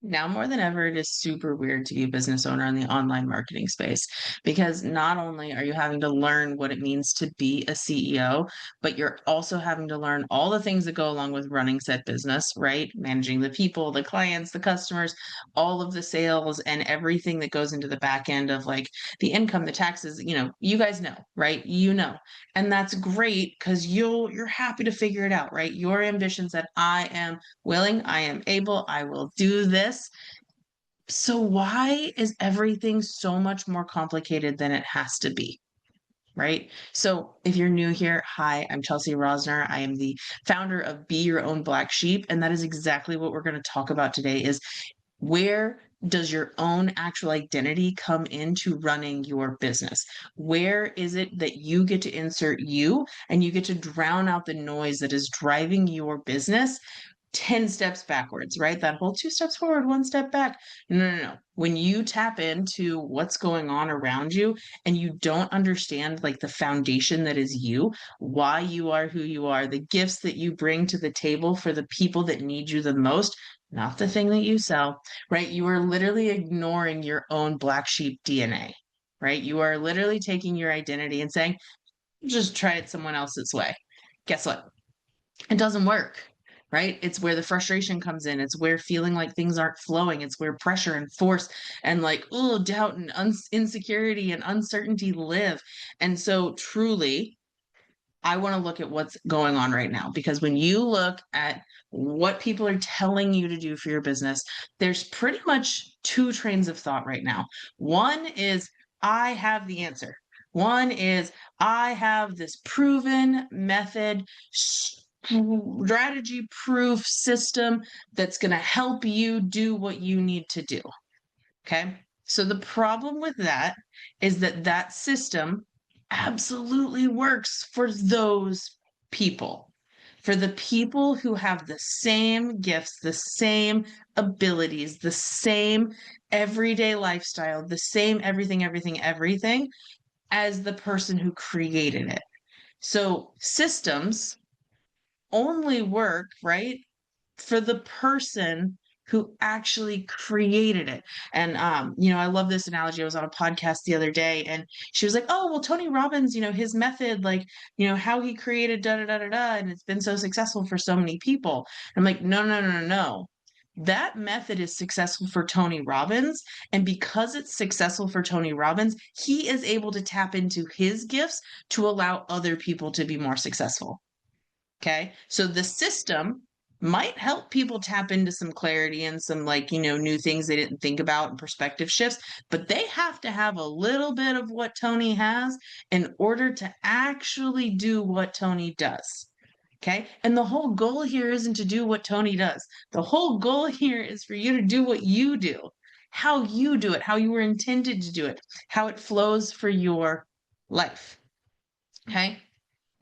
Now more than ever, it is super weird to be a business owner in the online marketing space because not only are you having to learn what it means to be a CEO, but you're also having to learn all the things that go along with running said business, right? Managing the people, the clients, the customers, all of the sales, and everything that goes into the back end of like the income, the taxes, you guys know, right? And that's great because you're happy to figure it out, right? Your ambition said, I am willing, I am able, I will do this. So, why is everything so much more complicated than it has to be? Right. So, if you're new here, hi, I'm Chelsea Rosner. I am the founder of Be Your Own Black Sheep. And that is exactly what we're going to talk about today is where does your own actual identity come into running your business? Where is it that you get to insert you and you get to drown out the noise that is driving your business 10 steps backwards, right? That whole two steps forward, one step back. No, no, no. When you tap into what's going on around you and you don't understand like the foundation that is you, why you are who you are, the gifts that you bring to the table for the people that need you the most, not the thing that you sell, right? You are literally ignoring your own black sheep DNA, right? You are literally taking your identity and saying, just try it someone else's way. Guess what? It doesn't work, right? It's where the frustration comes in. It's where feeling like things aren't flowing. It's where pressure and force and like, oh, doubt and insecurity and uncertainty live. And so, truly, I want to look at what's going on right now because when you look at what people are telling you to do for your business, there's pretty much two trains of thought right now. One is, I have the answer. One is, I have this proven method, strategy proof system that's going to help you do what you need to do. Okay. So the problem with that is that that system absolutely works for those people. For the people who have the same gifts, the same abilities, the same everyday lifestyle, the same everything, everything, everything as the person who created it. So systems only work, right, for the person who actually created it. And I love this analogy. I was on a podcast the other day and she was like, "Oh, well, Tony Robbins, his method, like, how he created da da da da da, and it's been so successful for so many people." And I'm like, no, no, no, no, no. That method is successful for Tony Robbins. And because it's successful for Tony Robbins, he is able to tap into his gifts to allow other people to be more successful. Okay. So the system might help people tap into some clarity and some like, new things they didn't think about and perspective shifts, but they have to have a little bit of what Tony has in order to actually do what Tony does. Okay. And the whole goal here isn't to do what Tony does. The whole goal here is for you to do what you do, how you do it, how you were intended to do it, how it flows for your life. Okay.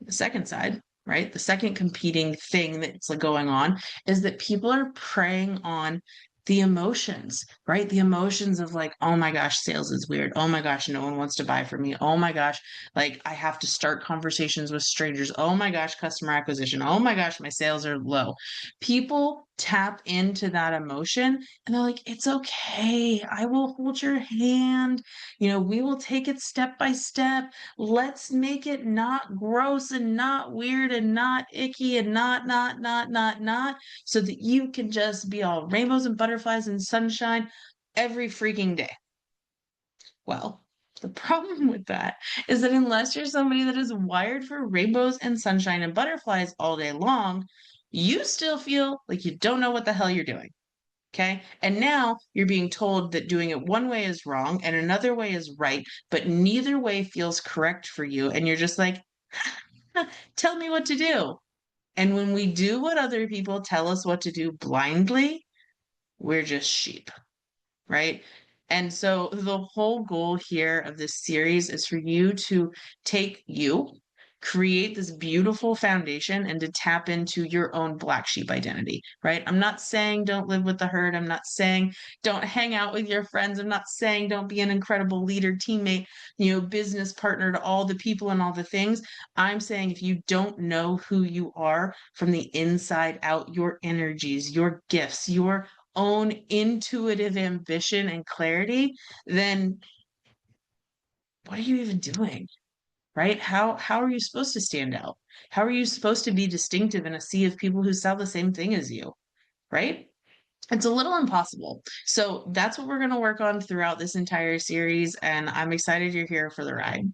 The second side, right? The second competing thing that's like going on is that people are preying on the emotions, right? The emotions of like, oh my gosh, sales is weird. Oh my gosh, no one wants to buy from me. Oh my gosh, like I have to start conversations with strangers. Oh my gosh, customer acquisition. Oh my gosh, my sales are low. People tap into that emotion and they're like, it's okay. I will hold your hand. We will take it step by step. Let's make it not gross and not weird and not icky and not, so that you can just be all rainbows and butterflies and sunshine every freaking day. Well, the problem with that is that unless you're somebody that is wired for rainbows and sunshine and butterflies all day long, you still feel like you don't know what the hell you're doing. Okay. And now you're being told that doing it one way is wrong and another way is right, but neither way feels correct for you. And you're just like, tell me what to do. And when we do what other people tell us what to do blindly, we're just sheep, right? And so the whole goal here of this series is for you to take you, create this beautiful foundation, and to tap into your own black sheep identity, right? I'm not saying don't live with the herd. I'm not saying don't hang out with your friends. I'm not saying don't be an incredible leader, teammate, business partner to all the people and all the things. I'm saying if you don't know who you are from the inside out, your energies, your gifts, your own intuitive ambition and clarity, then what are you even doing? Right? How are you supposed to stand out? How are you supposed to be distinctive in a sea of people who sell the same thing as you? Right? It's a little impossible. So that's what we're going to work on throughout this entire series, and I'm excited you're here for the ride.